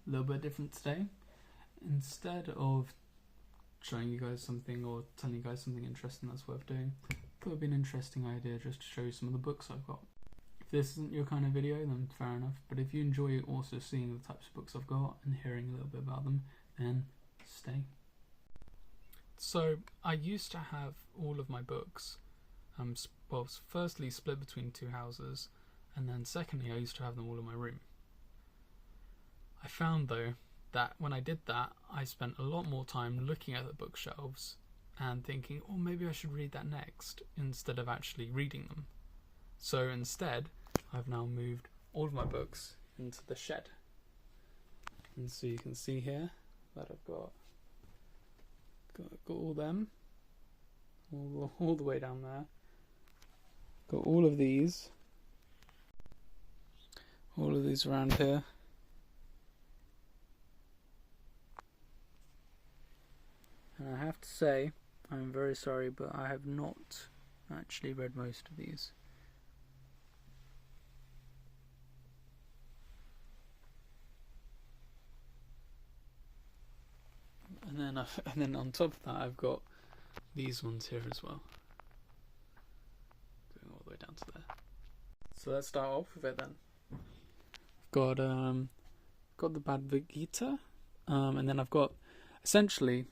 a little bit different today. Instead of showing you guys something or telling you guys something interesting that's worth doing, I thought it'd be an interesting idea just to show you some of the books I've got. If this isn't your kind of video, then fair enough, but if you enjoy also seeing the types of books I've got and hearing a little bit about them, then stay. So I used to have all of my books, firstly split between two houses, and then secondly I used to have them all in my room. I found though that when I did that, I spent a lot more time looking at the bookshelves and thinking, oh, maybe I should read that next, instead of actually reading them. So instead, I've now moved all of my books into the shed. And so you can see here that I've got all them, all the way down there. Got all of these around here. And I have to say, I'm very sorry, but I have not actually read most of these. And then on top of that, I've got these ones here as well, going all the way down to there. So let's start off with it then. I've got the Bhagavad Gita, and then I've got, essentially,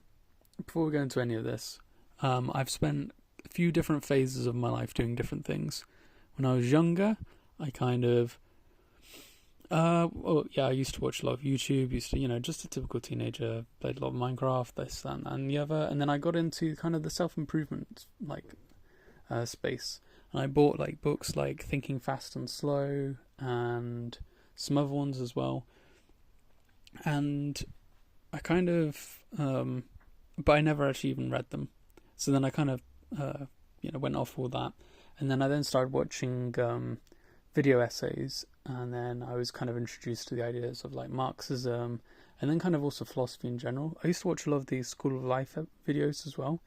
before we go into any of this, I've spent a few different phases of my life doing different things. When I was younger, I kind of, I used to watch a lot of YouTube, just a typical teenager, played a lot of Minecraft, this, that, and the other, and then I got into kind of the self-improvement, space, and I bought, books like Thinking Fast and Slow, and some other ones as well, and I kind of, but I never actually even read them. So then I kind of, went off all that. And then I then started watching video essays. And then I was kind of introduced to the ideas of Marxism and then kind of also philosophy in general. I used to watch a lot of these School of Life videos as well,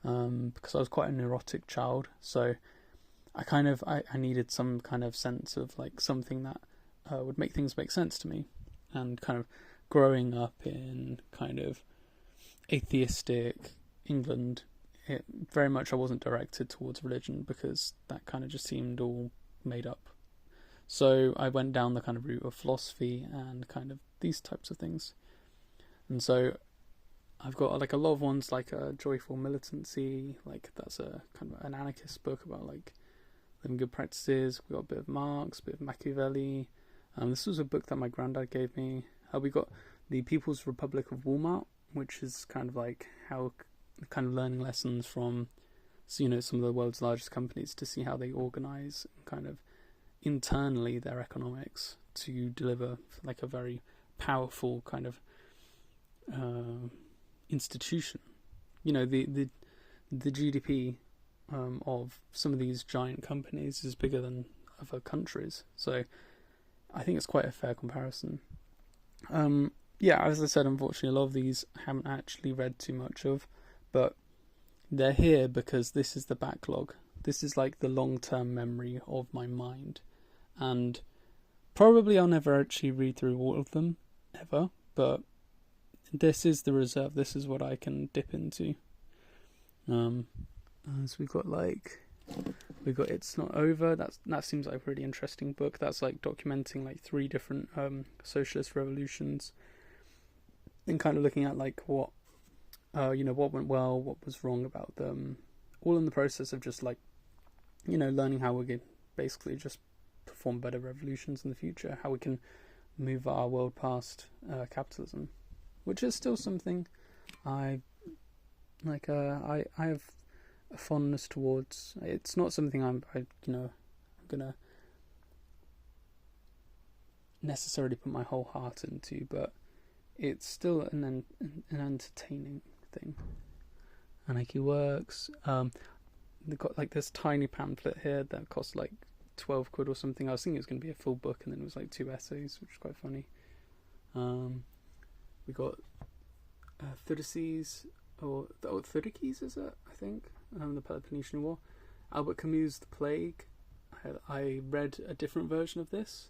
because I was quite a neurotic child. So I needed some kind of sense of something that would make things make sense to me. And kind of growing up in kind of atheistic England, very much I wasn't directed towards religion because that kind of just seemed all made up. So I went down the kind of route of philosophy and kind of these types of things. And so I've got a lot of ones like Joyful Militancy, that's a kind of an anarchist book about living good practices. We got a bit of Marx, a bit of Machiavelli. This was a book that my granddad gave me. We got The People's Republic of Walmart, which is kind of how kind of learning lessons from some of the world's largest companies to see how they organize kind of internally their economics to deliver a very powerful kind of institution. The GDP of some of these giant companies is bigger than other countries, so I think it's quite a fair comparison. As I said, unfortunately, a lot of these I haven't actually read too much of, but they're here because this is the backlog. This is the long-term memory of my mind. And probably I'll never actually read through all of them, ever, but this is the reserve. This is what I can dip into. So we've got It's Not Over. That seems like a pretty interesting book. That's documenting 3 different socialist revolutions and kind of looking at what what went well, what was wrong about them, all in the process of just learning how we can basically just perform better revolutions in the future, how we can move our world past capitalism, which is still something I have a fondness towards. It's not something I'm gonna necessarily put my whole heart into, but it's still an entertaining thing. Anarchy Works. They've got this tiny pamphlet here that costs 12 quid or something. I was thinking it was going to be a full book, and then it was 2 essays, which is quite funny. We got Thucydides, Thucydides is it? I think. The Peloponnesian War. Albert Camus' The Plague. I read a different version of this.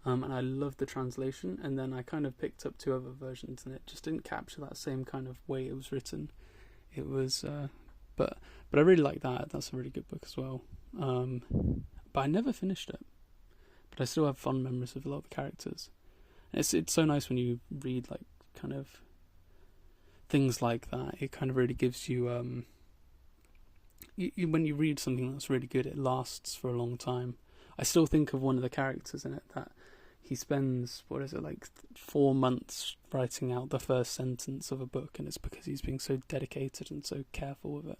and I loved the translation. And then I kind of picked up 2 other versions, and it just didn't capture that same kind of way it was written. It was, but I really like that. That's a really good book as well. But I never finished it. But I still have fond memories of a lot of the characters. And it's so nice when you read like kind of things like that. It kind of really gives you, when you read something that's really good, it lasts for a long time. I still think of one of the characters in it that he spends, 4 months writing out the first sentence of a book, and it's because he's being so dedicated and so careful with it.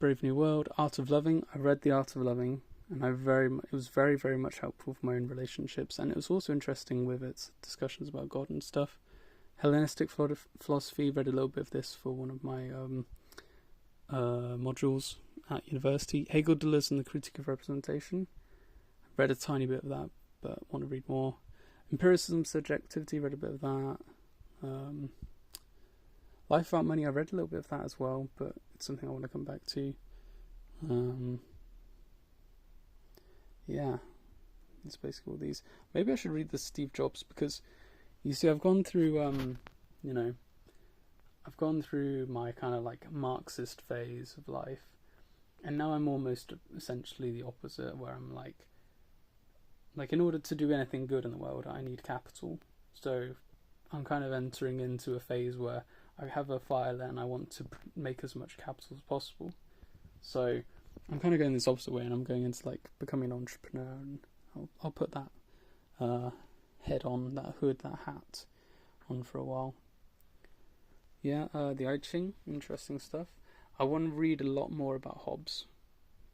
Brave New World, Art of Loving. I read The Art of Loving, and it was very, very much helpful for my own relationships, and it was also interesting with its discussions about God and stuff. Hellenistic philosophy, read a little bit of this for one of my modules at university. Hegel, Deleuze and the Critique of Representation. I read a tiny bit of that, but want to read more. Empiricism, Subjectivity, read a bit of that. Life Without Money, I read a little bit of that as well, but it's something I want to come back to. It's basically all these. Maybe I should read the Steve Jobs, because you see, I've gone through, I've gone through my kind of like Marxist phase of life, and now I'm almost essentially the opposite, where I'm like in order to do anything good in the world, I need capital. So I'm kind of entering into a phase where I have a fire and I want to make as much capital as possible. So I'm kind of going this opposite way, and I'm going into like becoming an entrepreneur, and I'll put that head on, that hood, that hat on for a while. The I Ching, interesting stuff. I want to read a lot more about Hobbes,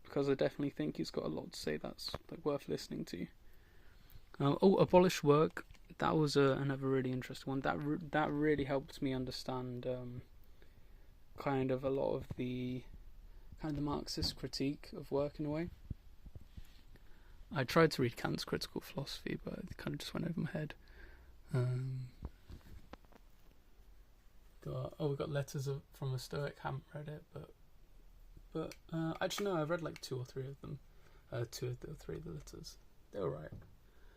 because I definitely think he's got a lot to say that's like worth listening to. Abolish Work. That was another really interesting one. That really helped me understand kind of a lot of the Marxist critique of work in a way. I tried to read Kant's Critical Philosophy, but it kind of just went over my head. We got Letters from a Stoic. Haven't read it, but actually no, I've read like 2 or 3 of them. 2 or 3 of the letters. They were right.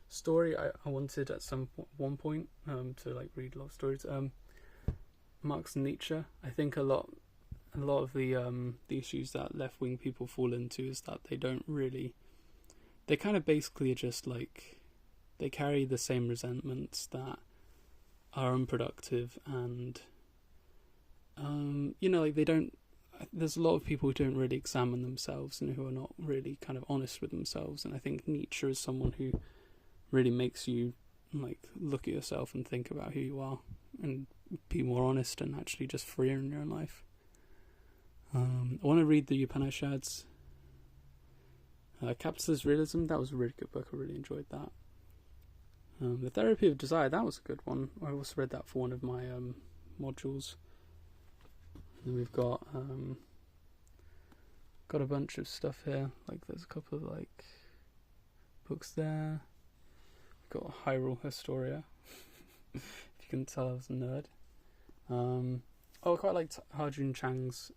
Story, I wanted at one point to like read a lot of stories. Marx and Nietzsche. I think a lot of the issues that left wing people fall into is that they kind of basically are just like, they carry the same resentments that are unproductive, and they don't. There's a lot of people who don't really examine themselves and who are not really kind of honest with themselves. And I think Nietzsche is someone who really makes you like look at yourself and think about who you are and be more honest and actually just freer in your own life. I want to read the Upanishads. Capitalist Realism, that was a really good book. I really enjoyed that. The Therapy of Desire, that was a good one. I also read that for one of my modules. And we've got a bunch of stuff here. Like there's a couple of like books there. We've got Hyrule Historia. If you can tell, I was a nerd. I quite liked Arjun Chang's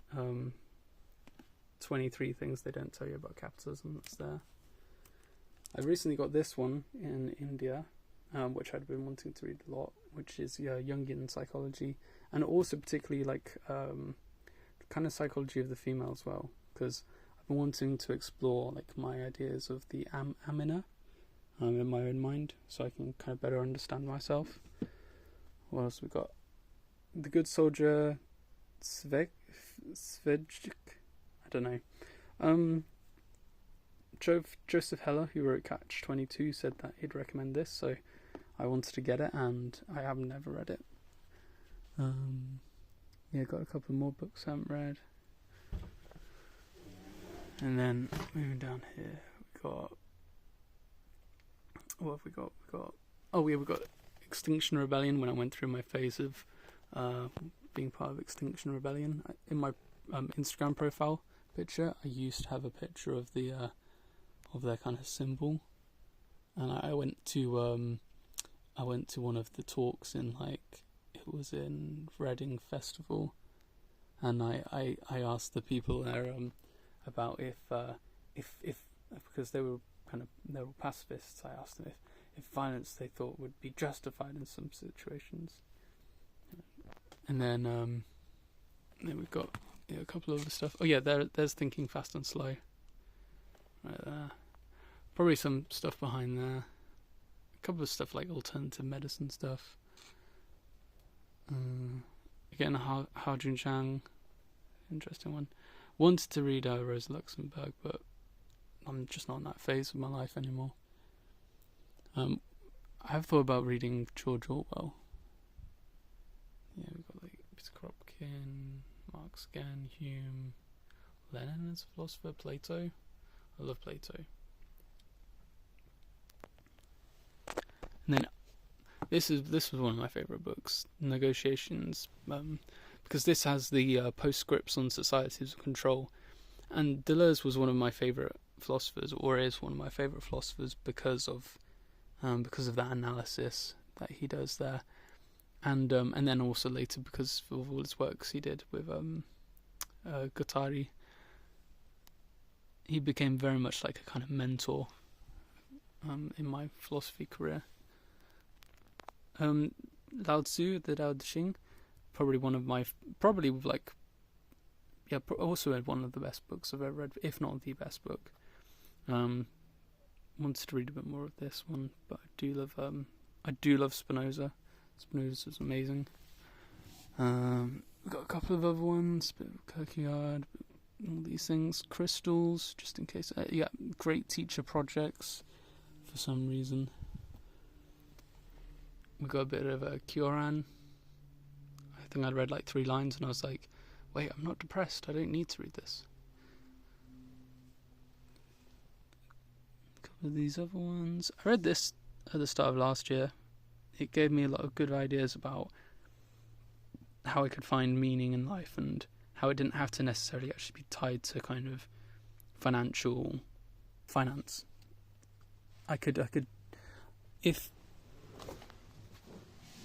23 Things They Don't Tell You About Capitalism. That's there. I recently got this one in India, which I'd been wanting to read a lot, which is Jungian psychology, and also particularly like kind of psychology of the female as well, because I've been wanting to explore like my ideas of the Amina in my own mind, so I can kind of better understand myself. What else we got? The Good Soldier, Svej, I don't know. Joseph Heller, who wrote Catch-22, said that he'd recommend this, so I wanted to get it, and I have never read it. Got a couple more books I haven't read. And then moving down here, we've got Extinction Rebellion. When I went through my phase of being part of Extinction Rebellion, in my Instagram profile picture, I used to have a picture of the of their kind of symbol, and I went to one of the talks in it was in Reading Festival, and I asked the people there about if because they were pacifists. I asked them if violence they thought would be justified in some situations. And then we've got a couple of other stuff. Oh yeah, there's Thinking Fast and Slow. Right there. Probably some stuff behind there. A couple of stuff like alternative medicine stuff. Again, Hao Jun Chang, interesting one. Wanted to read Rosa Luxemburg, but I'm just not in that phase of my life anymore. I have thought about reading George Orwell. Yeah, we've got like Peter Kropotkin, Marx again, Hume, Lenin as a philosopher, Plato. I love Plato. And then this was one of my favourite books, Negotiations, because this has the postscripts on societies of control. And Deleuze was one of my favourite philosophers, or is one of my favourite philosophers, because of that analysis that he does there, and then also later because of all his works he did with Guattari. He became very much like a kind of mentor in my philosophy career. Lao Tzu, the Tao Te Ching, also one of the best books I've ever read, if not the best book. Wanted to read a bit more of this one, but I do love Spinoza. Spinoza's amazing. We've got a couple of other ones, a bit of Kierkegaard, all these things, crystals, just in case. Great teacher projects for some reason. We got a bit of Kioran. I think I'd read like 3 lines and I was like, wait, I'm not depressed, I don't need to read this. A couple of these other ones. I read this at the start of last year. It gave me a lot of good ideas about how I could find meaning in life and how it didn't have to necessarily actually be tied to kind of finance. I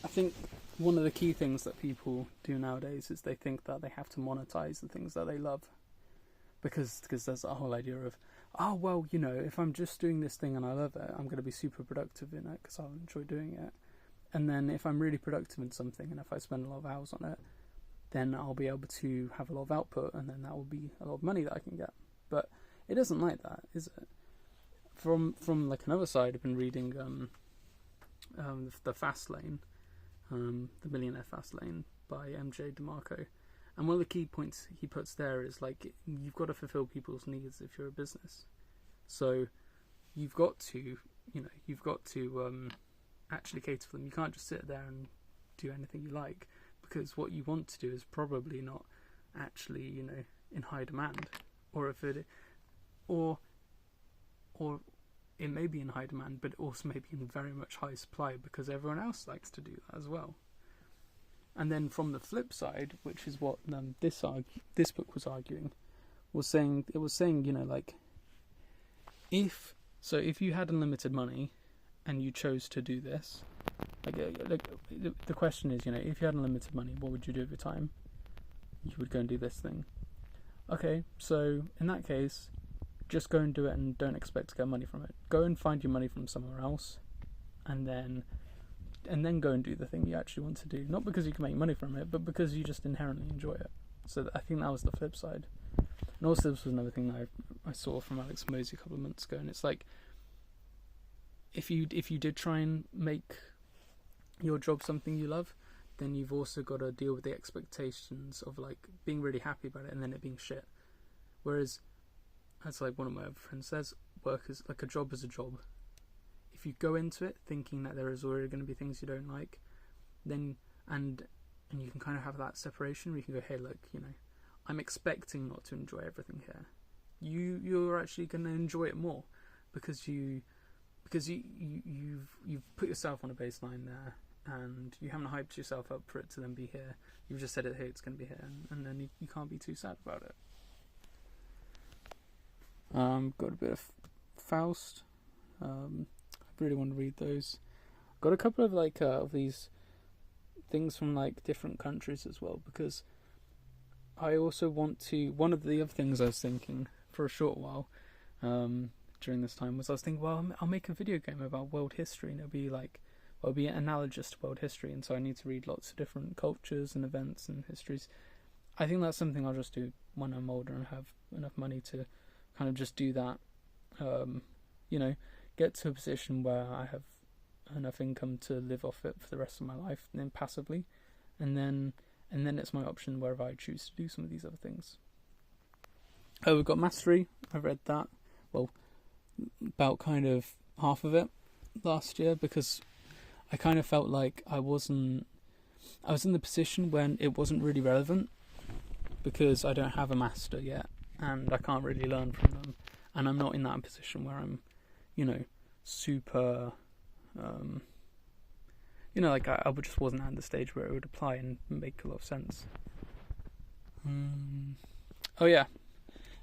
think one of the key things that people do nowadays is they think that they have to monetize the things that they love, because there's that whole idea of, oh well, if I'm just doing this thing and I love it, I'm going to be super productive in it because I'll enjoy doing it. And then if I'm really productive in something and if I spend a lot of hours on it, then I'll be able to have a lot of output, and then that will be a lot of money that I can get. But it isn't like that, is it? From like another side, I've been reading the Fast Lane, the Millionaire Fast Lane by MJ DeMarco, and one of the key points he puts there is like you've got to fulfill people's needs if you're a business. So you've got to actually cater for them. You can't just sit there and do anything you like, because what you want to do is probably not actually in high demand, or it may be in high demand, but it also may be in very much high supply because everyone else likes to do that as well. And then from the flip side, which is what this book was arguing, was saying like if you had unlimited money and you chose to do this, the question is, if you had unlimited money, what would you do with your time? You would go and do this thing. Okay, so in that case, just go and do it and don't expect to get money from it. Go and find your money from somewhere else, and then go and do the thing you actually want to do. Not because you can make money from it, but because you just inherently enjoy it. So I think that was the flip side. And also this was another thing that I saw from Alex Mosey a couple of months ago, and it's like, if you did try and make your job something you love, then you've also got to deal with the expectations of like being really happy about it and then it being shit. Whereas, as like one of my other friends says, work is like a job is a job. If you go into it thinking that there is already going to be things you don't like, then and you can kind of have that separation where you can go, hey, look, I'm expecting not to enjoy everything here. You're actually going to enjoy it more because you've put yourself on a baseline there, and you haven't hyped yourself up for it to then be here. You've just said hey, it's going to be here, and then you can't be too sad about it. Got a bit of Faust. I really want to read those. Got a couple of of these things from like different countries as well, because I also want to. One of the other things I was thinking for a short while, during this time was I was thinking, well, I'll make a video game about world history, and it'll be analogous to world history, and so I need to read lots of different cultures and events and histories. I think that's something I'll just do when I'm older and have enough money to kind of just do that. Get to a position where I have enough income to live off it for the rest of my life, and then passively, and then it's my option wherever I choose to do some of these other things. We've got Mastery. I read that, about kind of half of it last year, because I kind of felt like I was in the position when it wasn't really relevant, because I don't have a master yet, and I can't really learn from them, and I'm not in that position where I'm, super, I just wasn't at the stage where it would apply and make a lot of sense. Oh yeah,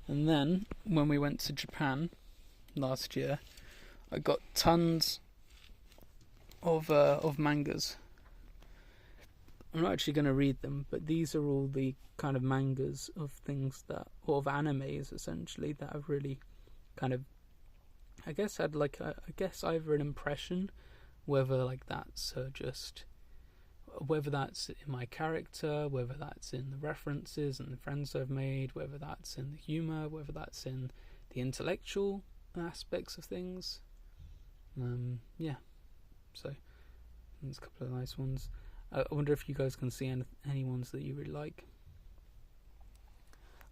and then when we went to Japan last year, I got tons of mangas. I'm not actually going to read them, but these are all the kind of mangas of things of animes essentially, that have really kind of, I guess, had either an impression, whether that's whether that's in my character, whether that's in the references and the friends I've made, whether that's in the humour, whether that's in the intellectual aspects of things. So there's a couple of nice ones. I wonder if you guys can see any ones that you really like.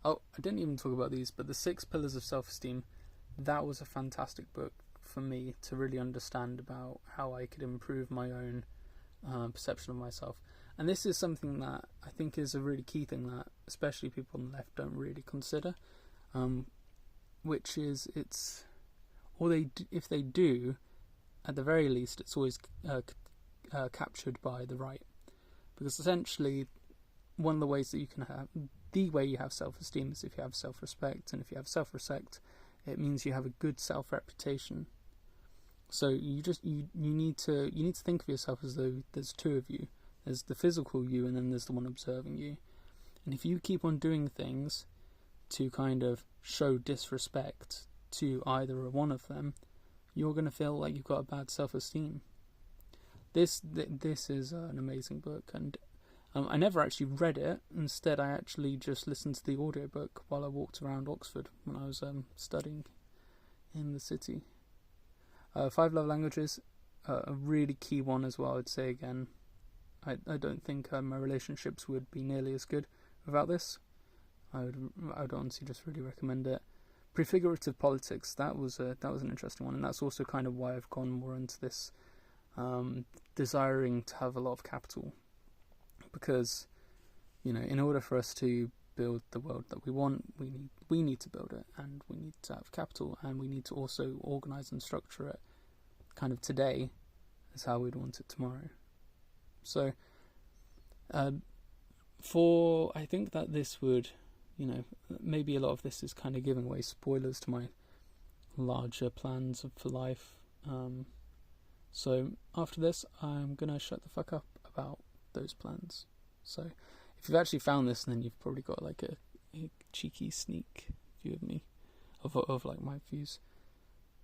Oh, I didn't even talk about these, but the 6 Pillars of Self-Esteem, that was a fantastic book for me to really understand about how I could improve my own perception of myself. And this is something that I think is a really key thing that especially people on the left don't really consider, which is if they do, at the very least, it's always captured by the right. Because essentially, one of the ways that the way you have self-esteem is if you have self-respect, and if you have self-respect, it means you have a good self-reputation. So you need to think of yourself as though there's 2 of you. There's the physical you, and then there's the one observing you. And if you keep on doing things to kind of show disrespect to either or one of them, you're going to feel like you've got a bad self-esteem. This is an amazing book, and I never actually read it. Instead, I actually just listened to the audiobook while I walked around Oxford when I was studying in the city. 5 Love Languages, a really key one as well, I'd say again. I don't think my relationships would be nearly as good without this. I would honestly just really recommend it. Prefigurative Politics, that was an interesting one, and that's also kind of why I've gone more into this desiring to have a lot of capital, because in order for us to build the world that we want, we need to build it, and we need to have capital, and we need to also organise and structure it kind of today as how we'd want it tomorrow. So I think that this would, maybe a lot of this is kind of giving away spoilers to my larger plans for life. So after this, I'm going to shut the fuck up about those plans. So if you've actually found this, then you've probably got like a cheeky sneak view of me, of like my views.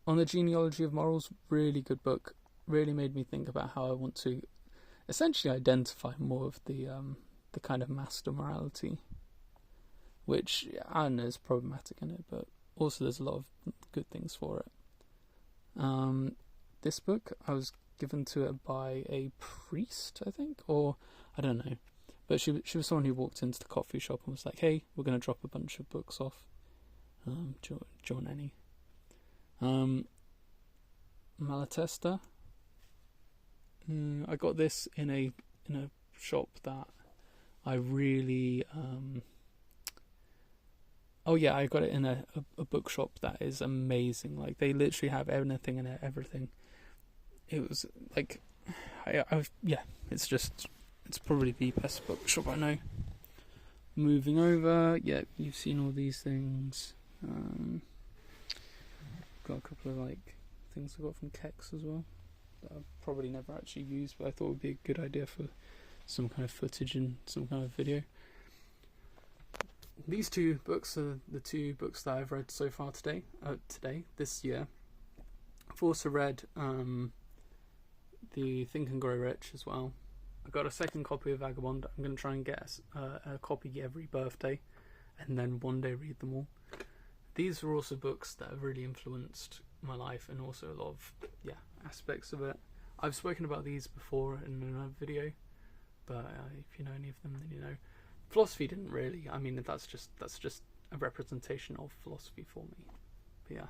On the Genealogy of Morals, really good book. Really made me think about how I want to essentially identify more of the kind of master morality, which I don't know is problematic in it, but also there's a lot of good things for it. This book, I was given to it by a priest, I think, or I don't know, but she was someone who walked into the coffee shop and was like, "Hey, we're going to drop a bunch of books off. Do you want any?" Malatesta. I got this in a shop that I really I got it in a bookshop that is amazing. Like, they literally have anything in it, everything. It was like it's probably the best bookshop I know. Moving over, you've seen all these things. Got a couple of like things I got from Kex as well that I've probably never actually used, but I thought would be a good idea for some kind of footage and some kind of video. these two books are the two books that I've read so far this year. I've also read the Think and Grow Rich as well. I got a second copy of Vagabond. I'm going to try and get a copy every birthday, and then one day read them all. These are also books that have really influenced my life, and also a lot of aspects of it. I've spoken about these before in another video, but if you know any of them, then you know. Philosophy didn't really. I mean, that's just a representation of philosophy for me. But yeah.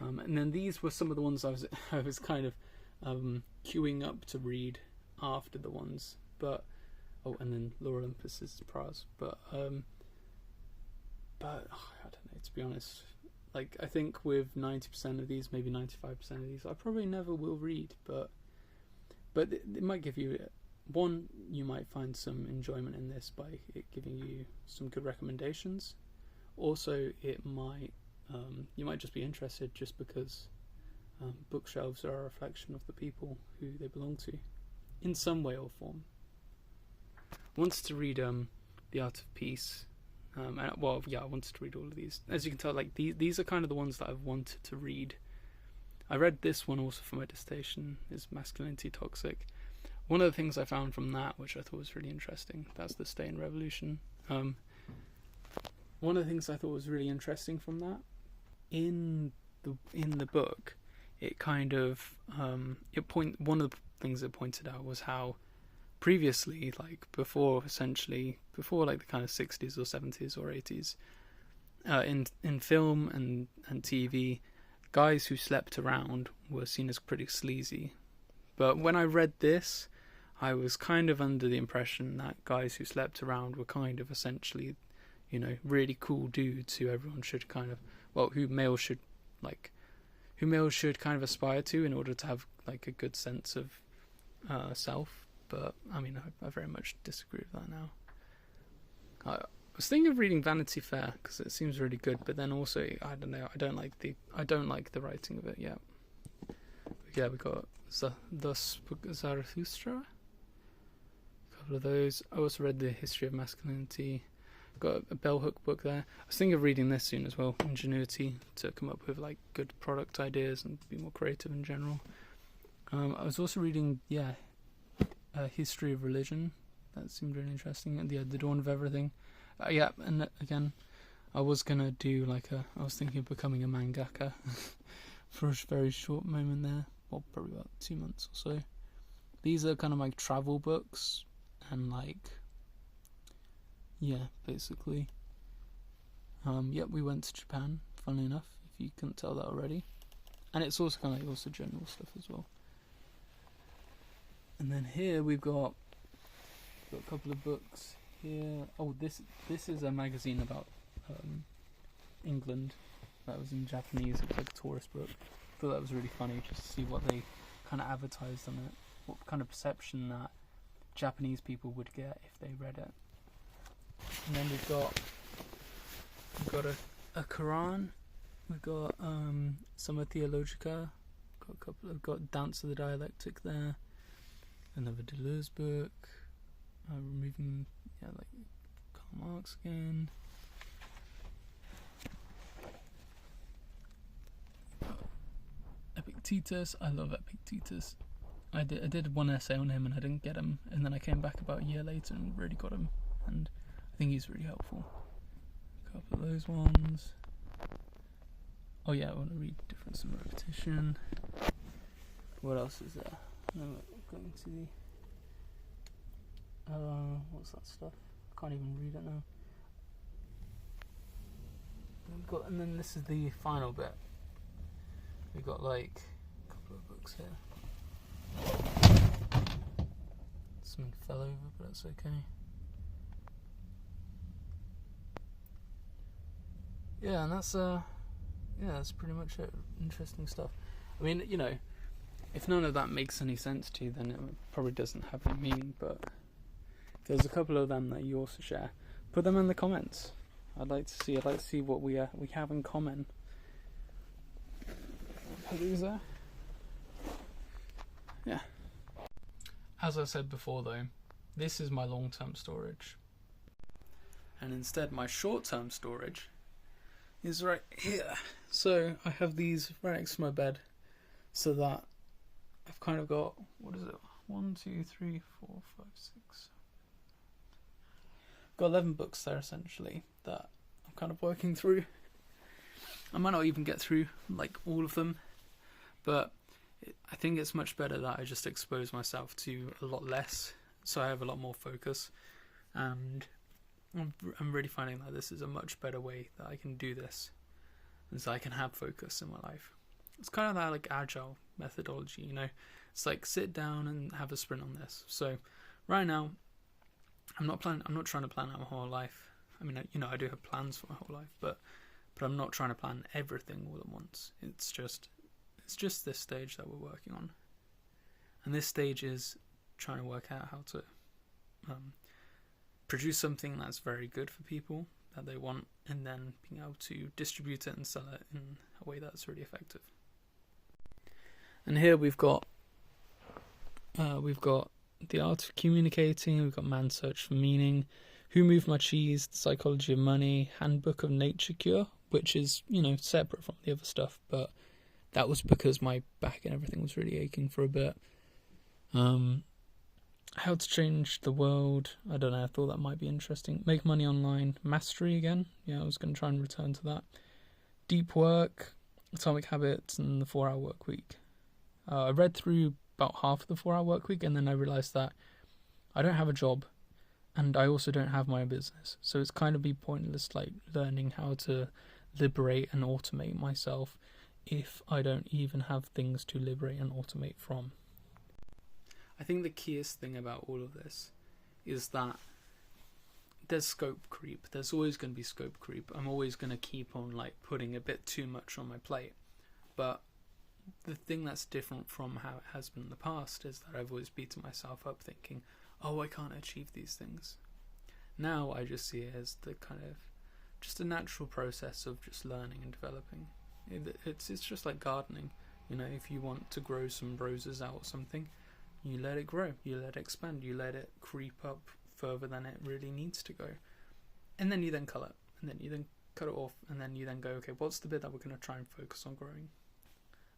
And then these were some of the ones I was kind of queuing up to read after the ones, but and then Lore Olympus's Prose, but I don't know, to be honest. Like, I think with 90% of these, maybe 95% of these, I probably never will read, but it might give you one. You might find some enjoyment in this by it giving you some good recommendations. Also, it might you might just be interested just because bookshelves are a reflection of the people who they belong to, in some way or form. I wanted to read The Art of Peace. I wanted to read all of these. As you can tell, like these are kind of the ones that I've wanted to read. I read this one also for my dissertation, is Masculinity Toxic. One of the things I found from that, which I thought was really interesting, that's the Stay in Revolution. One of the things I thought was really interesting from that, in the book, it kind of one of the things it pointed out was how previously, like before like the kind of 60s or 70s or 80s, in film and TV, guys who slept around were seen as pretty sleazy. But when I read this, I was kind of under the impression that guys who slept around were kind of essentially, really cool dudes who everyone should kind of, who males should kind of aspire to in order to have like a good sense of self. But I mean, I very much disagree with that now. I was thinking of reading Vanity Fair because it seems really good, but then also I don't know, I don't like the writing of it yet. But yeah, we got Thus Zarathustra, a couple of those. I also read The History of Masculinity. Got a Bell Hook book there. I was thinking of reading this soon as well, Ingenuity, to come up with like good product ideas and be more creative in general. I was also reading A History of Religion. That seemed really interesting. And The Dawn of Everything. And again, I was gonna do I was thinking of becoming a mangaka for a very short moment there. Well, probably about 2 months or so. These are kind of like travel books and basically. We went to Japan, funnily enough, if you couldn't tell that already. And it's also kind of like also general stuff as well. And then here we've got a couple of books here. Oh, this is a magazine about England that was in Japanese. It was like a tourist book. I thought that was really funny just to see what they kind of advertised on it, what kind of perception that Japanese people would get if they read it. And then we've got a Quran. We've got Summa Theologica. I've got Dance of the Dialectic there. Another Deleuze book. Removing Karl Marx again. Epictetus. I love Epictetus. I did one essay on him and I didn't get him, and then I came back about a year later and really got him, and I think he's really helpful. A couple of those ones. Oh yeah, I want to read Difference and Repetition. What else is there? No, going to the what's that stuff? I can't even read it now. And then this is the final bit. We've got like a couple of books here. Something fell over, but that's okay. Yeah, and that's pretty much it. Interesting stuff. I mean, if none of that makes any sense to you, then it probably doesn't have any meaning, but if there's a couple of them that you also share, put them in the comments. I'd like to see what we have in common. Put these there. Yeah. As I said before though, this is my long-term storage. and instead my short-term storage is right here. So I have these right next to my bed, so that I've kind of got, what is it, 1, 2, 3, 4, 5, 6, got 11 books there essentially that I'm kind of working through. I might not even get through like all of them, but I think it's much better that I just expose myself to a lot less, so I have a lot more focus, and I'm really finding that this is a much better way that I can do this, and so I can have focus in my life. It's kind of that like agile methodology, you know. It's like sit down and have a sprint on this. So right now, I'm not trying to plan out my whole life. I mean, you know, I do have plans for my whole life, but I'm not trying to plan everything all at once. It's just this stage that we're working on, and this stage is trying to work out how to produce something that's very good for people that they want, and then being able to distribute it and sell it in a way that's really effective. And here we've got The Art of Communicating, we've got Man's Search for Meaning, Who Moved My Cheese, The Psychology of Money, Handbook of Nature Cure, which is, you know, separate from the other stuff, but that was because my back and everything was really aching for a bit. How to Change the World, I don't know, I thought that might be interesting. Make Money Online, Mastery again, yeah, I was going to try and return to that. Deep Work, Atomic Habits, and The 4 Hour Work Week. I read through about half of The 4 Hour Work Week, and then I realised that I don't have a job, and I also don't have my own business, so it's kind of be pointless like learning how to liberate and automate myself if I don't even have things to liberate and automate from. I think the keyest thing about all of this is that there's scope creep. There's always going to be scope creep. I'm always going to keep on like putting a bit too much on my plate. But the thing that's different from how it has been in the past is that I've always beaten myself up thinking, oh, I can't achieve these things. Now I just see it as the kind of just a natural process of just learning and developing. It's just like gardening. You know, if you want to grow some roses out or something, you let it grow, you let it expand, you let it creep up further than it really needs to go. And then you then cull it, and then you then cut it off, and then you then go, okay, what's the bit that we're going to try and focus on growing?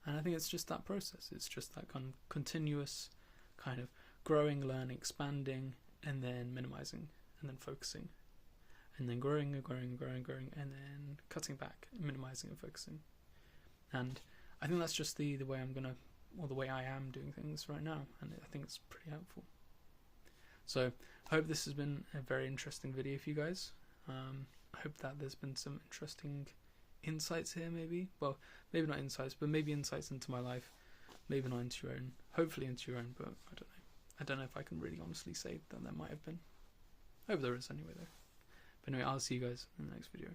And I think it's just that process. It's just that kind of continuous kind of growing, learning, expanding, and then minimizing, and then focusing. And then growing, and then cutting back, minimizing and focusing. And I think that's just the way I'm going to, or the way I am doing things right now, and I think it's pretty helpful. So I hope this has been a very interesting video for you guys. I hope that there's been some interesting insights here, maybe. Well, maybe not insights, but maybe insights into my life. Maybe not into your own. Hopefully into your own, but I don't know. I don't know if I can really honestly say that there might have been. I hope there is anyway, though. But anyway, I'll see you guys in the next video.